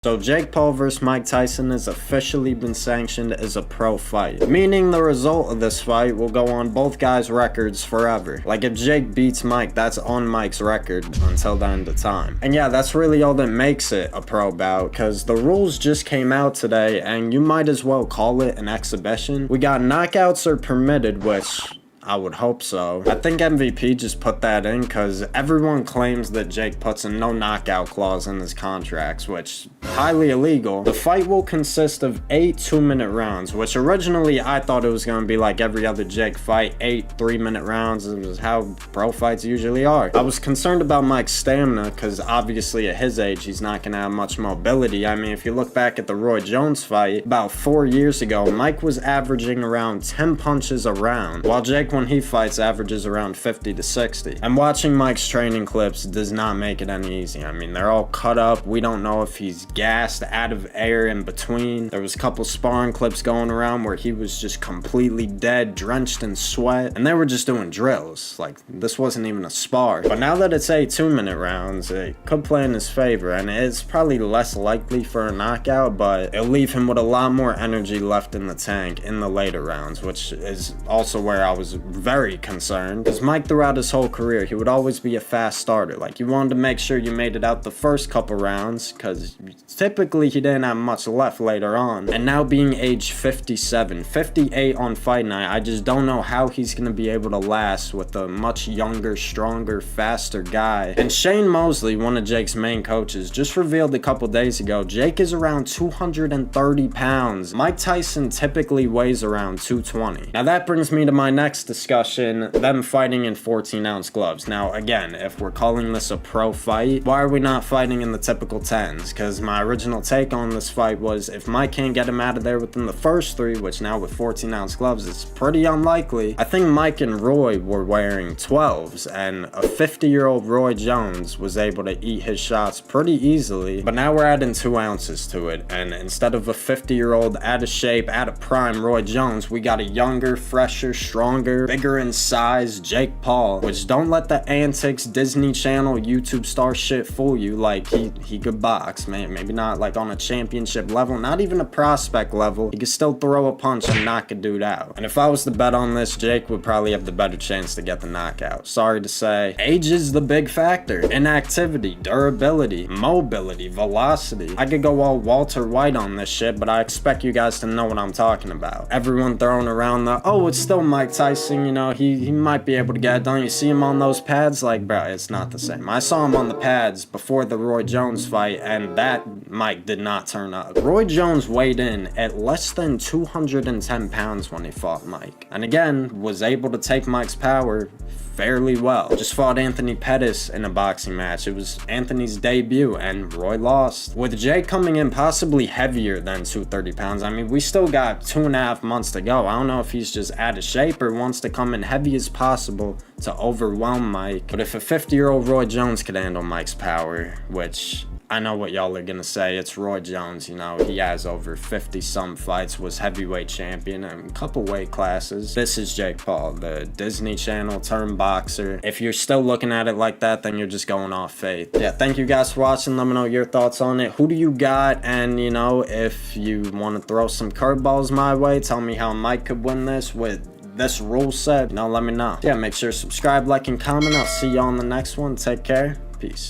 So Jake Paul vs. Mike Tyson has officially been sanctioned as a pro fight, meaning the result of this fight will go on both guys' records forever. Like if Jake beats Mike, that's on Mike's record until the end of time. And yeah, that's really all that makes it a pro bout, because the rules just came out today and you might as well call it an exhibition. We got knockouts are permitted, which I would hope so. I think MVP just put that in because everyone claims that Jake puts a no knockout clause in his contracts, which highly illegal. The fight will consist of 8 2-minute rounds, which originally I thought it was going to be like every other Jake fight, 8 3-minute rounds. It was how pro fights usually are. I was concerned about Mike's stamina because obviously at his age he's not going to have much mobility. I mean, if you look back at the Roy Jones fight about 4 years ago, Mike was averaging around 10 punches a round, while Jake, when he fights, averages around 50 to 60. And watching Mike's training clips does not make it any easier. I mean, they're all cut up. We don't know if he's gassed, out of air in between. There was a couple sparring clips going around where he was just completely dead, drenched in sweat, and they were just doing drills. Like, this wasn't even a spar. But now that it's 8 2-minute rounds, it could play in his favor, and it's probably less likely for a knockout, but it'll leave him with a lot more energy left in the tank in the later rounds, which is also where I was very concerned, because Mike, throughout his whole career, he would always be a fast starter. Like, you wanted to make sure you made it out the first couple rounds, because typically he didn't have much left later on. And now being age 57, 58 on fight night, I just don't know how he's going to be able to last with a much younger, stronger, faster guy. And Shane Mosley, one of Jake's main coaches, just revealed a couple days ago, Jake is around 230 pounds. Mike Tyson typically weighs around 220. Now that brings me to my next discussion, them fighting in 14-ounce gloves. Now again, if we're calling this a pro fight, why are we not fighting in the typical 10s? Because my original take on this fight was if Mike can't get him out of there within the first 3, which now with 14-ounce gloves is pretty unlikely. I think Mike and Roy were wearing 12s, and a 50-year-old Roy Jones was able to eat his shots pretty easily. But now we're adding 2 ounces to it, and instead of a 50-year-old out of shape, out of prime Roy Jones, we got a younger, fresher, stronger, bigger in size Jake Paul. Which, don't let the antics, Disney Channel, YouTube star shit fool you. Like, he could box, man. Maybe not like on a championship level, not even a prospect level. He could still throw a punch and knock a dude out. And if I was to bet on this, Jake would probably have the better chance to get the knockout. Sorry to say, age is the big factor. Inactivity, durability, mobility, velocity. I could go all Walter White on this shit, but I expect you guys to know what I'm talking about. Everyone throwing around the, oh, it's still Mike Tyson, you know, he might be able to get it done. You see him on those pads? Like, bro, it's not the same. I saw him on the pads before the Roy Jones fight, and that Mike did not turn up. Roy Jones weighed in at less than 210 pounds when he fought Mike, and again, was able to take Mike's power fairly well. Just fought Anthony Pettis in a boxing match. It was Anthony's debut, and Roy lost. With Jake coming in possibly heavier than 230 pounds, I mean, we still got 2.5 months to go. I don't know if he's just out of shape or wants to come in heavy as possible to overwhelm Mike. But if a 50-year-old Roy Jones could handle Mike's power, which I know what y'all are gonna say, it's Roy Jones, you know, he has over 50-some fights, was heavyweight champion in a couple weight classes. This is Jake Paul, the Disney Channel turned boxer. If you're still looking at it like that, then you're just going off faith. Yeah, thank you guys for watching. Let me know your thoughts on it. Who do you got? And, you know, if you want to throw some curveballs my way, tell me how Mike could win this with this rule set, you know, let me know. Yeah, make sure to subscribe, like, and comment. I'll see you on the next one. Take care. Peace.